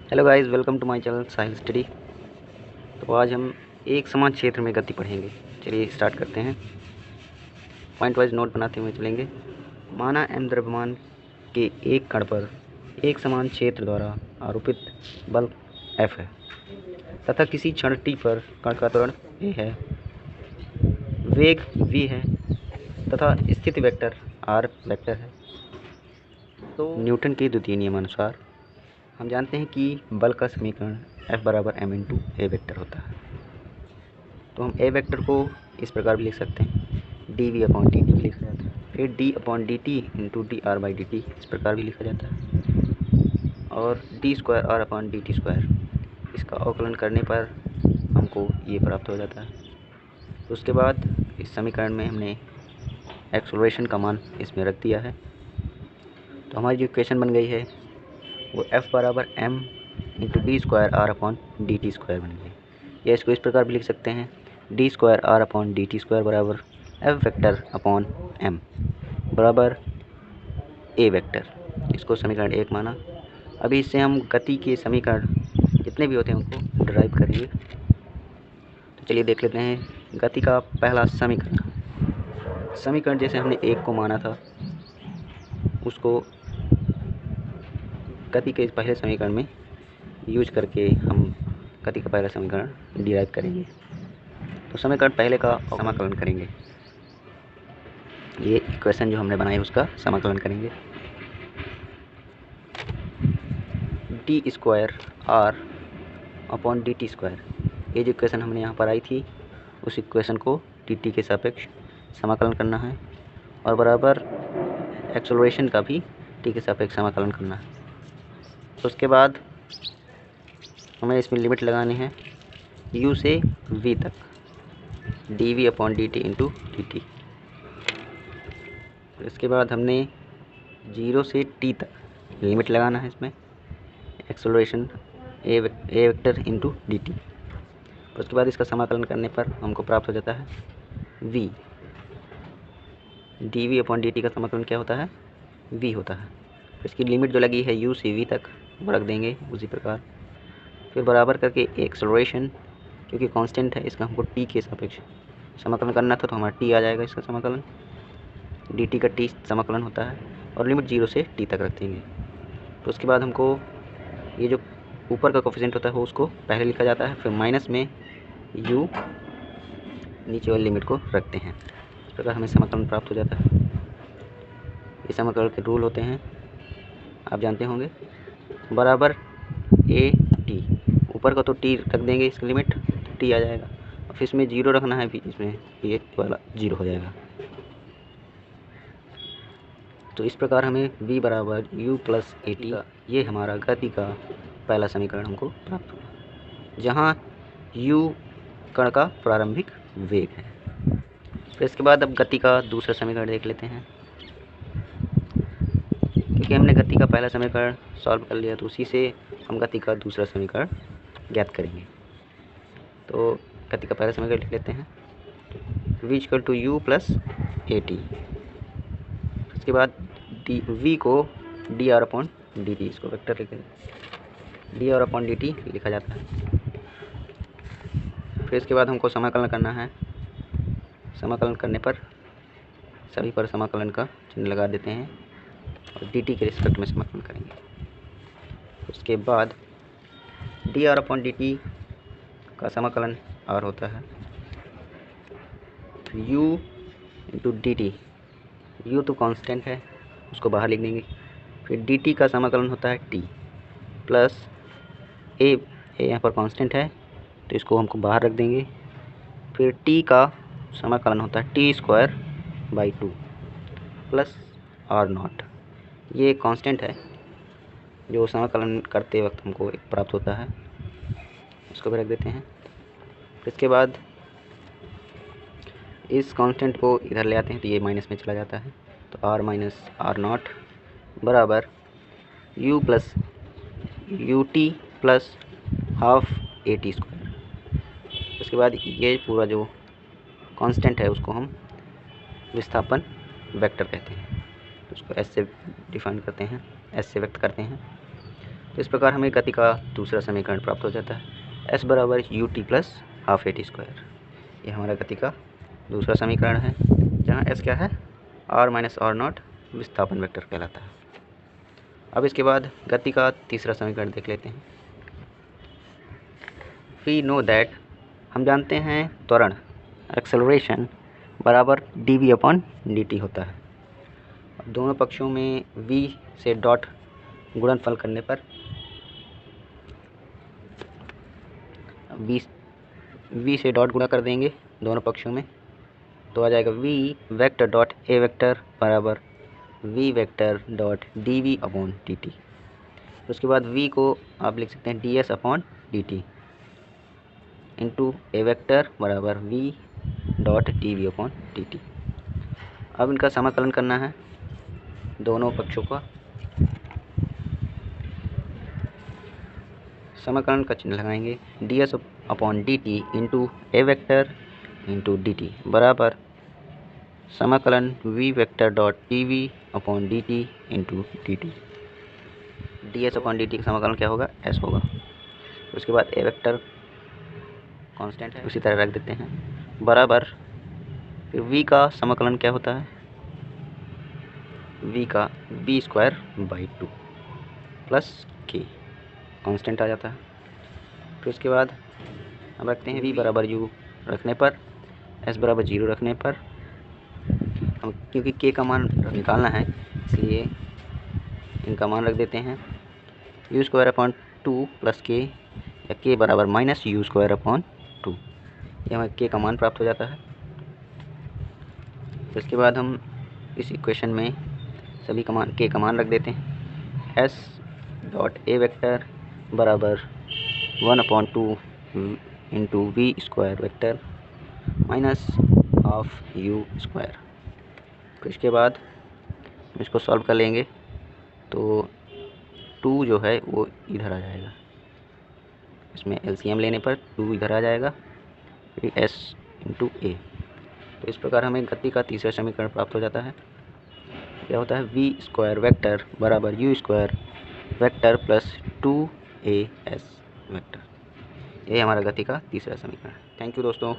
Hello guys, welcome to my channel Sahil study. तो आज हम एक समान क्षेत्र में गति पढ़ेंगे। चलिए स्टार्ट करते हैं। पॉइंट वाइज नोट बनाते हुए चलेंगे। माना m द्रव्यमान के एक कण पर एक समान क्षेत्र द्वारा आरोपित बल F है तथा किसी क्षण t पर कण का त्वरण a है, वेग v है तथा स्थिति वेक्टर r वेक्टर है। तो न्यूटन के द्वितीय नियमानुसार हम जानते हैं कि बल का समीकरण F बराबर m इंटू ए वेक्टर होता है। तो हम ए वेक्टर को इस प्रकार भी लिख सकते हैं, dv अपॉन dt भी लिखा जाता है, फिर d upon dt into D R by D T इस प्रकार भी लिखा जाता है, और D square R upon D T square इसका अवकलन करने पर हमको ये प्राप्त हो जाता है। तो उसके बाद इस समीकरण में हमने एक्सेलरेशन का मान इसमें रख दिया है। तो हमारी जो इक्वेशन बन गई है वो F बराबर m into D square R upon D T square बन गई। या इसको इस प्रकार भी लिख सकते हैं, D square R upon D T square बराबर F वेक्टर अपॉन m बराबर a वेक्टर। इसको समीकरण 1 माना। अभी इससे हम गति के समीकरण जितने भी होते हैं उनको डिराइव करेंगे। तो चलिए देख लेते हैं गति का पहला समीकरण जैसे हमने 1 को माना था उसको गति के पहले समीकरण में यूज करके हम गति का पहला समीकरण डिराइव करेंगे। तो समीकरण पहले का समाकलन करेंगे। ये इक्वेशन जो हमने बनाई उसका समाकलन करेंगे। D square R upon D T square, ये जो इक्वेशन हमने यहाँ पर आई थी उस इक्वेशन को टी टी के सापेक्ष समाकलन करना है, और बराबर एक्सेलरेशन का भी टी के सापेक्ष समाकलन करना है। तो उसके बाद हमें इसमें लिमिट लगानी है u से v तक, D V upon D T into D T. इसके बाद हमने 0 से t तक लिमिट लगाना है इसमें एक्सेलरेशन ए वेक्टर इंटू डी टी। उसके बाद इसका समाकलन करने पर हमको प्राप्त हो जाता है v, D V upon D T का समाकलन क्या होता है, v होता है। इसकी लिमिट जो लगी है u से v तक वो रख देंगे उसी प्रकार। फिर बराबर करके एक्सेलरेशन, क्योंकि कांस्टेंट है इसका हमको t के सापेक्ष समाकलन करना था तो हमारा t आ जाएगा इसका समाकलन, dt का t समाकलन होता है, और लिमिट 0 से t तक रख देंगे। तो उसके बाद हमको ये जो ऊपर का कोफिशिएंट होता है वो उसको पहले लिखा जाता है, फिर माइनस में u नीचे वाली लिमिट को रखते हैं। इस प्रकार हमें समाकलन प्राप्त हो जाता है। ये समाकलन के रूल होते हैं, आप जानते होंगे। बराबर ए टी, ऊपर का तो टी रख देंगे इसकी लिमिट, तो टी आ जाएगा, और फिर इसमें 0 रखना है, इसमें ये वाला 0 हो जाएगा। तो इस प्रकार हमें v बराबर u प्लस ए टी, ये हमारा गति का पहला समीकरण हमको प्राप्त हुआ, जहाँ u कण का प्रारंभिक वेग है। फिर इसके बाद अब गति का दूसरा समीकरण देख लेते हैं। क्योंकि हमने गति का पहला समीकरण सॉल्व कर लिया तो उसी से हम गति का दूसरा समीकरण ज्ञात करेंगे। तो गति का पहला समीकरण लिख लेते हैं, v equal to u plus A T. उसके बाद v को D R upon D T, इसको वेक्टर लिख D R upon D T लिखा जाता है। फिर इसके बाद हमको समाकलन करना है। समाकलन करने पर सभी पर समाकलन का चिन्ह लगा देते हैं और डी टी के रिस्पेक्ट में समाकलन करेंगे। उसके बाद D R upon D T का समाकलन आर होता है, u into D T, you तो कांस्टेंट है उसको बाहर लिख देंगे। फिर डी टी का समाकलन होता है t प्लस ए यहाँ पर कांस्टेंट है तो इसको हमको बाहर रख देंगे। फिर t का समाकलन होता है T square by 2 plus R nought, ये कांस्टेंट है जो समाकलन करते वक्त हमको प्राप्त होता है, इसको भी रख देते हैं। इसके बाद इस कांस्टेंट को इधर ले आते हैं तो ये माइनस में चला जाता है, तो r माइनस आर नॉट बराबर u plus U T plus half A T square. उसके बाद ये पूरा जो कांस्टेंट है उसको हम विस्थापन वेक्टर कहते हैं, तो उसको s से डिफाइन करते हैं, s से व्यक्त करते हैं। तो इस प्रकार हमें गति का दूसरा समीकरण प्राप्त हो जाता है, s बराबर U T plus half A T square. ये हमारा गति का दूसरा समीकरण है, जहाँ s क्या है, r माइनस आर नॉट विस्थापन वेक्टर कहलाता है। अब इसके बाद गति का तीसरा समीकरण देख लेते हैं। वी नो दैट, हम जानते हैं त्वरण एक्सेलरेशन बराबर dv अपॉन dt होता है। दोनों पक्षों में v से डॉट गुणनफल करने पर v से डॉट गुणा कर देंगे दोनों पक्षों में, तो आ जाएगा v vector dot a vector बराबर v vector dot dv upon dt। उसके बाद v को आप लिख सकते हैं ds upon dt into a vector बराबर v dot dv upon dt। अब इनका समाकलन करना है दोनों पक्षों का। समाकलन का चिन्ह लगाएंगे, ds upon dt into a vector into dt बराबर समाकलन v vector dot dv upon dt into dt। ds upon dt का समाकलन क्या होगा, s होगा। उसके बाद a वेक्टर कांस्टेंट है, उसी तरह रख देते हैं, बराबर फिर v का समाकलन क्या होता है, v का b square by 2 plus k constant आ जाता है। फिर उसके बाद हम रखते हैं v बराबर u रखने पर, s बराबर 0 रखने पर, हम क्योंकि k का मान निकालना है इसलिए इनका मान रख देते हैं u square upon 2 plus k, या k बराबर माइनस u स्क्वायर अपॉन 2। ये हमें k का मान प्राप्त हो जाता है। इसके बाद हम इस इक्वेशन में सभी का मान k का मान रख देते हैं, s डॉट a वेक्टर बराबर 1/2 into V square vector minus half u square. फिर इसके बाद इसको सॉल्व कर लेंगे तो 2 जो है वो इधर आ जाएगा, इसमें LCM लेने पर 2 इधर आ जाएगा, फिर s इंटू ए। तो इस प्रकार हमें गति का तीसरा समीकरण प्राप्त हो जाता है। क्या होता है, v स्क्वायर वेक्टर बराबर u square vector plus 2as vector. यही हमारा गति का तीसरा समीकरण है। थैंक यू दोस्तों।